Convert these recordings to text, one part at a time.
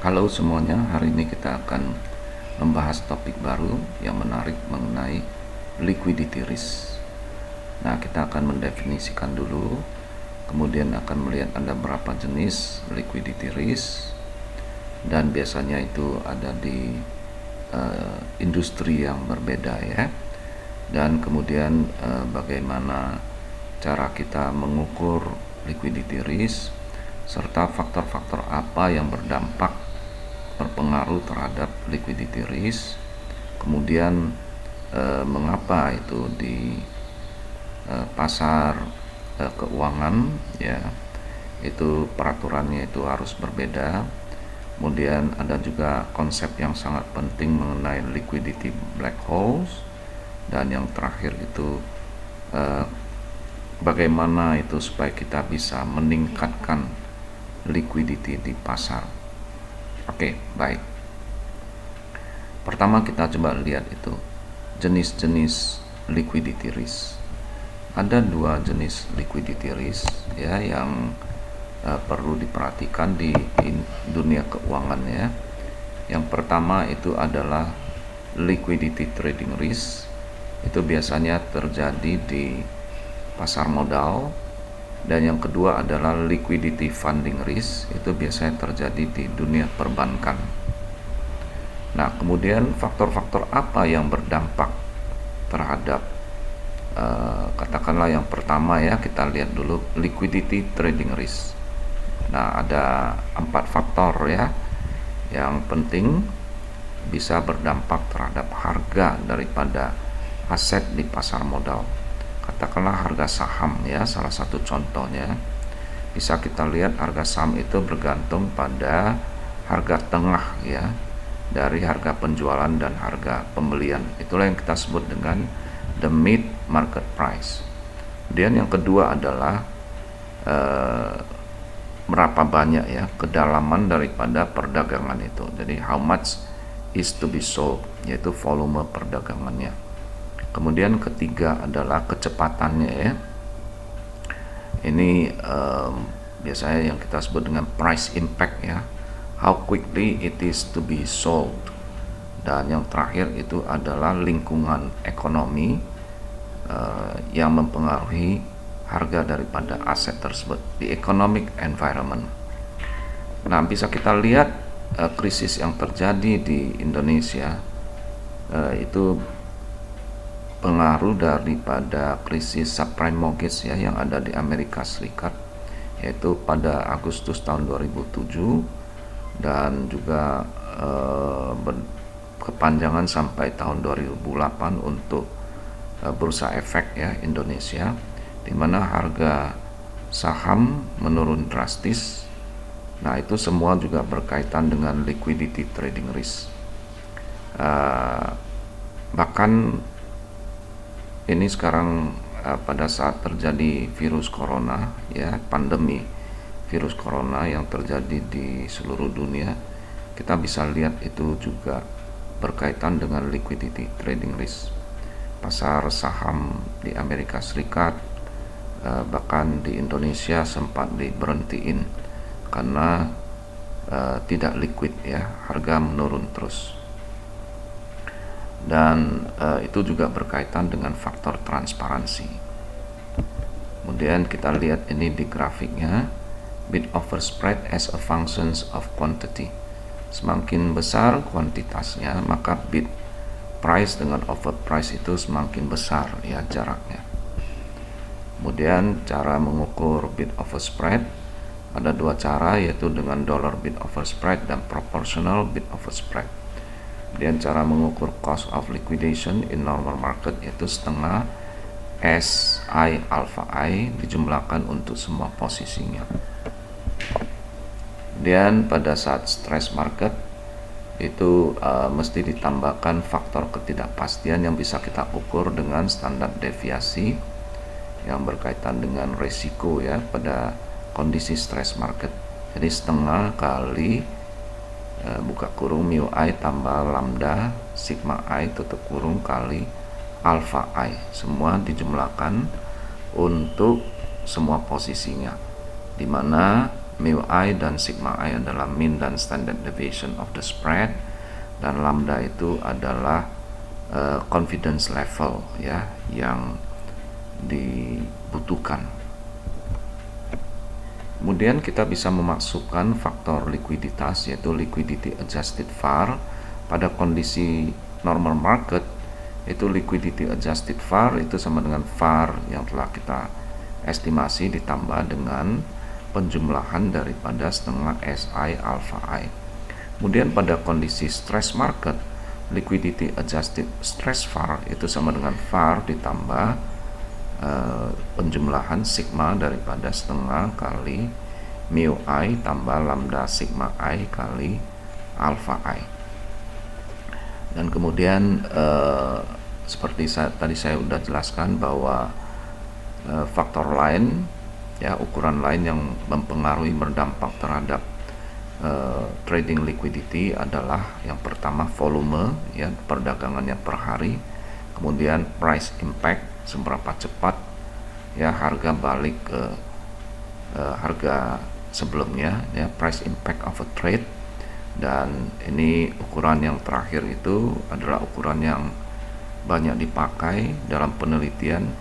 Halo semuanya, hari ini kita akan membahas topik baru yang menarik mengenai liquidity risk. Nah, kita akan mendefinisikan dulu, kemudian akan melihat ada berapa jenis liquidity risk, dan biasanya itu ada di industri yang berbeda ya. Dan kemudian bagaimana cara kita mengukur liquidity risk, serta faktor-faktor apa yang berpengaruh terhadap liquidity risk. Kemudian mengapa itu di pasar keuangan ya, itu peraturannya itu harus berbeda. Kemudian ada juga konsep yang sangat penting mengenai liquidity black holes, dan yang terakhir itu bagaimana itu supaya kita bisa meningkatkan liquidity di pasar. Oke, baik. Pertama kita coba lihat itu jenis-jenis liquidity risk. Ada dua jenis liquidity risk ya yang perlu diperhatikan di dunia keuangan ya. Yang pertama itu adalah liquidity trading risk. Itu biasanya terjadi di pasar modal. Dan yang kedua adalah liquidity funding risk. Itu biasanya terjadi di dunia perbankan. Nah, kemudian faktor-faktor apa yang berdampak terhadap katakanlah yang pertama ya, kita lihat dulu liquidity trading risk. Nah, ada 4 faktor ya yang penting bisa berdampak terhadap harga daripada aset di pasar modal. Katakanlah harga saham ya, salah satu contohnya. Bisa kita lihat harga saham itu bergantung pada harga tengah ya, dari harga penjualan dan harga pembelian. Itulah yang kita sebut dengan the mid market price. Kemudian yang kedua adalah berapa banyak ya kedalaman daripada perdagangan itu. Jadi how much is to be sold, yaitu volume perdagangannya. Kemudian ketiga adalah kecepatannya ya. Ini biasanya yang kita sebut dengan price impact ya, how quickly it is to be sold. Dan yang terakhir itu adalah lingkungan ekonomi yang mempengaruhi harga daripada aset tersebut, the economic environment. Nah, bisa kita lihat krisis yang terjadi di Indonesia itu pengaruh daripada krisis subprime mortgage ya yang ada di Amerika Serikat, yaitu pada Agustus tahun 2007 dan juga berkepanjangan sampai tahun 2008 untuk bursa efek ya Indonesia, di mana harga saham menurun drastis. Nah, itu semua juga berkaitan dengan liquidity trading risk. Bahkan ini sekarang pada saat terjadi virus corona ya, pandemi virus corona yang terjadi di seluruh dunia, kita bisa lihat itu juga berkaitan dengan liquidity trading risk. Pasar saham di Amerika Serikat bahkan di Indonesia sempat diberhentiin karena tidak liquid ya, harga menurun terus. Dan itu juga berkaitan dengan faktor transparansi. Kemudian kita lihat ini di grafiknya, bid offer spread as a functions of quantity. Semakin besar kuantitasnya, maka bid price dengan offer price itu semakin besar ya jaraknya. Kemudian cara mengukur bid offer spread ada dua cara, yaitu dengan dollar bid offer spread dan proportional bid offer spread. Kemudian cara mengukur cost of liquidation in normal market yaitu setengah SI alpha I dijumlahkan untuk semua posisinya. Kemudian pada saat stress market itu mesti ditambahkan faktor ketidakpastian yang bisa kita ukur dengan standar deviasi yang berkaitan dengan resiko ya pada kondisi stress market. Jadi setengah kali buka kurung mu I tambah lambda sigma I tutup kurung kali alpha I, semua dijumlahkan untuk semua posisinya, dimana mu i dan sigma i adalah mean dan standard deviation of the spread, dan lambda itu adalah confidence level ya yang dibutuhkan. Kemudian kita bisa memasukkan faktor likuiditas, yaitu liquidity adjusted VaR. Pada kondisi normal market itu liquidity adjusted VaR itu sama dengan VaR yang telah kita estimasi ditambah dengan penjumlahan daripada setengah SI alpha I. Kemudian pada kondisi stress market, liquidity adjusted stress VaR itu sama dengan VaR ditambah penjumlahan sigma daripada setengah kali mu i tambah lambda sigma i kali alpha I. Dan kemudian seperti tadi saya sudah jelaskan bahwa faktor lain ya, ukuran lain yang mempengaruhi berdampak terhadap trading liquidity adalah yang pertama volume ya, perdagangannya per hari, kemudian price impact, seberapa cepat ya harga balik ke harga sebelumnya ya, price impact of a trade. Dan ini ukuran yang terakhir itu adalah ukuran yang banyak dipakai dalam penelitian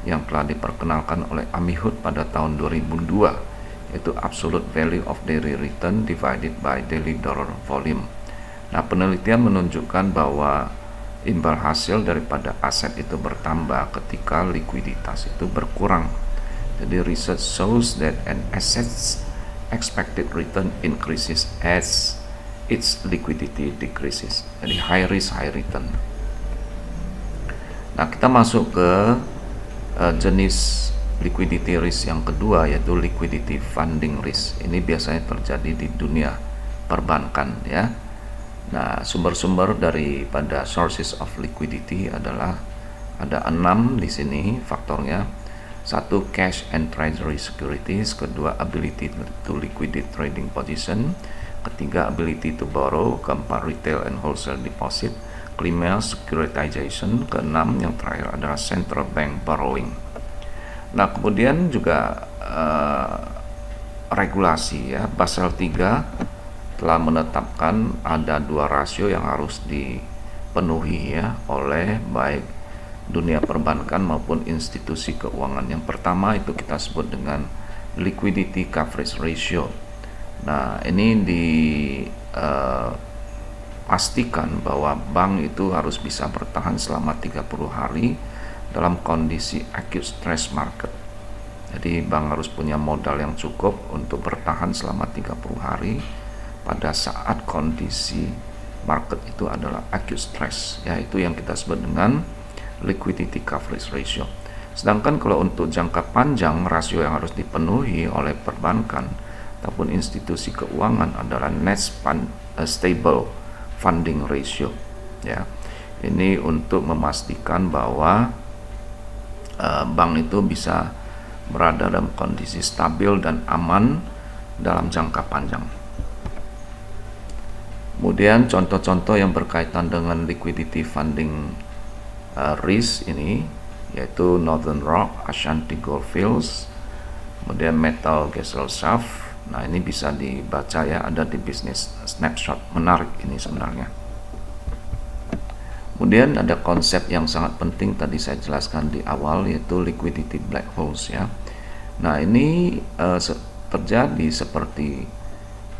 yang telah diperkenalkan oleh Amihud pada tahun 2002, yaitu absolute value of daily return divided by daily dollar volume. Nah, penelitian menunjukkan bahwa imbal hasil daripada aset itu bertambah ketika likuiditas itu berkurang. Jadi research shows that an asset's expected return increases as its liquidity decreases. Jadi high risk high return. Nah, kita masuk ke jenis liquidity risk yang kedua, yaitu liquidity funding risk. Ini biasanya terjadi di dunia perbankan ya. Nah, sumber-sumber daripada sources of liquidity adalah ada 6 di sini faktornya. 1, cash and treasury securities. Kedua, ability to liquidate trading position. Ketiga, ability to borrow. Keempat, retail and wholesale deposit. Kelima, securitization. Keenam, yang terakhir adalah central bank borrowing. Nah, kemudian juga regulasi ya, Basel III telah menetapkan ada 2 rasio yang harus dipenuhi ya oleh baik dunia perbankan maupun institusi keuangan. Yang pertama itu kita sebut dengan liquidity coverage ratio. Nah, ini dipastikan bahwa bank itu harus bisa bertahan selama 30 hari dalam kondisi acute stress market. Jadi bank harus punya modal yang cukup untuk bertahan selama 30 hari pada saat kondisi market itu adalah acute stress, yaitu yang kita sebut dengan liquidity coverage ratio. Sedangkan kalau untuk jangka panjang, rasio yang harus dipenuhi oleh perbankan ataupun institusi keuangan adalah net stable funding ratio ya. Ini untuk memastikan bahwa bank itu bisa berada dalam kondisi stabil dan aman dalam jangka panjang. Kemudian contoh-contoh yang berkaitan dengan liquidity funding risk ini yaitu Northern Rock, Ashanti Goldfields, kemudian Metal Gesellschaft. Nah, ini bisa dibaca ya, ada di Business Snapshot. Menarik ini sebenarnya. Kemudian ada konsep yang sangat penting tadi saya jelaskan di awal, yaitu liquidity black holes ya. Nah, ini terjadi seperti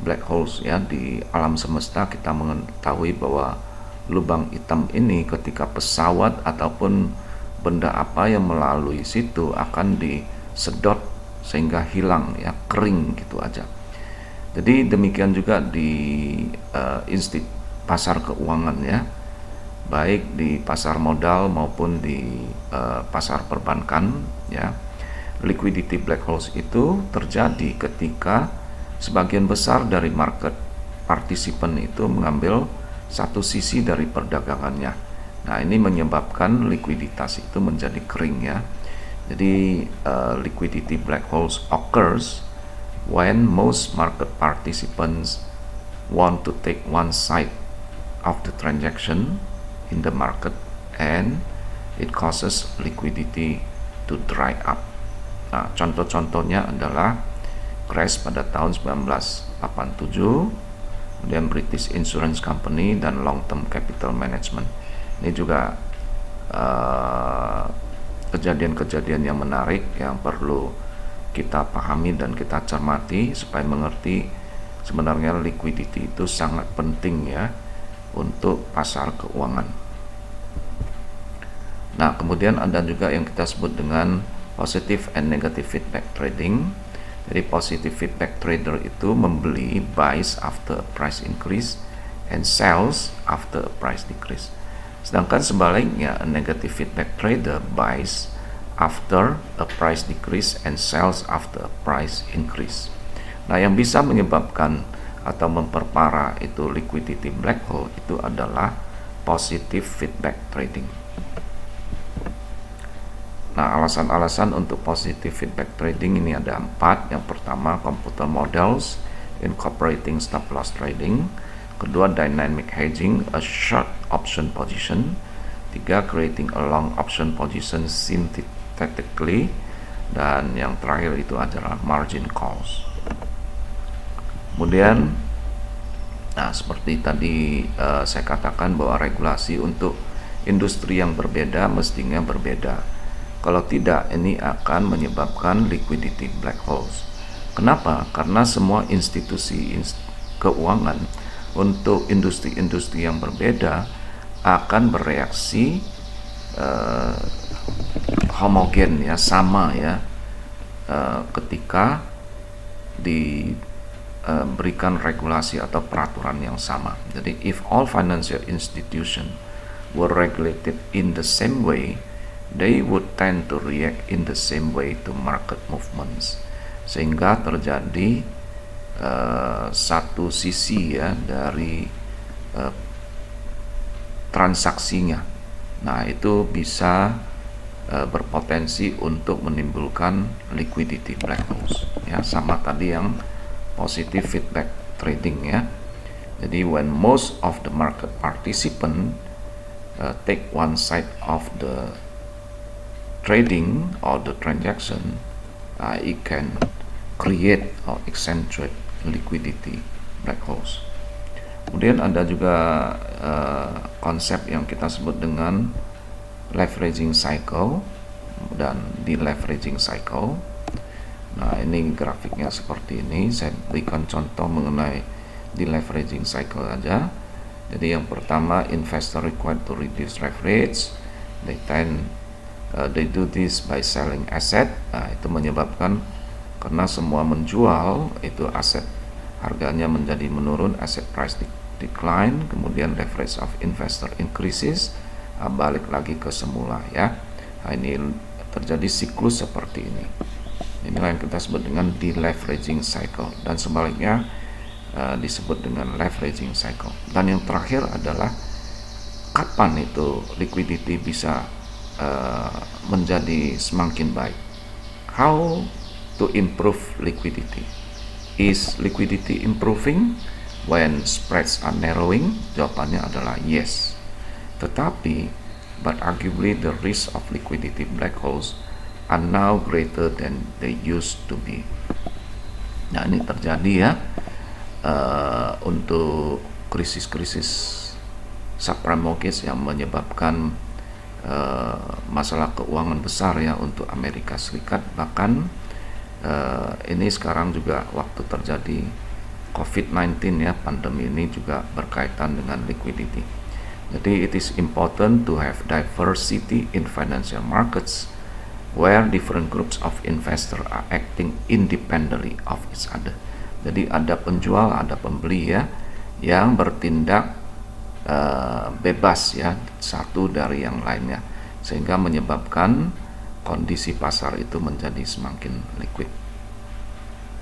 black holes ya, di alam semesta. Kita mengetahui bahwa lubang hitam ini ketika pesawat ataupun benda apa yang melalui situ akan disedot sehingga hilang ya, kering gitu aja. Jadi demikian juga di pasar keuangan ya, baik di pasar modal maupun di pasar perbankan ya. Liquidity black holes itu terjadi ketika sebagian besar dari market partisipan itu mengambil satu sisi dari perdagangannya. Nah, ini menyebabkan likuiditas itu menjadi kering ya. Jadi liquidity black holes occurs when most market participants want to take one side of the transaction in the market and it causes liquidity to dry up. Nah, contoh-contohnya adalah crash pada tahun 1987, kemudian British Insurance Company dan Long Term Capital Management. Ini juga kejadian-kejadian yang menarik yang perlu kita pahami dan kita cermati supaya mengerti sebenarnya liquidity itu sangat penting ya untuk pasar keuangan. Nah, kemudian ada juga yang kita sebut dengan positive and negative feedback trading. Jadi positive feedback trader itu membeli, buys after a price increase and sells after a price decrease. Sedangkan sebaliknya, a negative feedback trader buys after a price decrease and sells after a price increase. Nah, yang bisa menyebabkan atau memperparah itu liquidity black hole itu adalah positive feedback trading. Nah, alasan-alasan untuk positive feedback trading ini ada 4. Yang pertama, computer models incorporating stop loss trading. Kedua, dynamic hedging, a short option position. 3, creating a long option position synthetically. Dan yang terakhir itu adalah margin calls. Kemudian, nah seperti tadi saya katakan bahwa regulasi untuk industri yang berbeda mestinya berbeda. Kalau tidak, ini akan menyebabkan liquidity black holes. Kenapa? Karena semua institusi keuangan untuk industri-industri yang berbeda akan bereaksi homogen ya, sama ya, ketika diberikan regulasi atau peraturan yang sama. Jadi if all financial institution were regulated in the same way, they would tend to react in the same way to market movements, sehingga terjadi satu sisi ya dari transaksinya. Nah, itu bisa berpotensi untuk menimbulkan liquidity black holes ya, sama tadi yang positive feedback trading ya. Jadi when most of the market participant take one side of the trading or the transaction, it can create or accentuate liquidity black holes. Kemudian ada juga konsep yang kita sebut dengan leveraging cycle dan deleveraging cycle. Nah, ini grafiknya seperti ini. Saya berikan contoh mengenai deleveraging cycle aja. Jadi yang pertama, investor required to reduce leverage. They do this by selling asset. Nah, itu menyebabkan karena semua menjual, itu aset harganya menjadi menurun, asset price decline, kemudian leverage of investor increases, balik lagi ke semula ya. Nah, ini terjadi siklus seperti ini. Inilah yang kita sebut dengan deleveraging cycle, dan sebaliknya disebut dengan leveraging cycle. Dan yang terakhir adalah kapan itu liquidity bisa menjadi semakin baik. How to improve liquidity? Is liquidity improving when spreads are narrowing? Jawabannya adalah yes. Tetapi, but arguably the risk of liquidity black holes are now greater than they used to be. Nah, ini terjadi ya untuk krisis-krisis subprime mortgage yang menyebabkan masalah keuangan besar ya untuk Amerika Serikat. Bahkan ini sekarang juga waktu terjadi COVID-19 ya, pandemi ini juga berkaitan dengan liquidity. Jadi it is important to have diversity in financial markets where different groups of investor are acting independently of each other. Jadi ada penjual, ada pembeli ya, yang bertindak bebas ya, satu dari yang lainnya, sehingga menyebabkan kondisi pasar itu menjadi semakin liquid.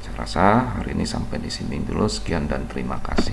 Saya rasa hari ini sampai di sini dulu. Sekian dan terima kasih.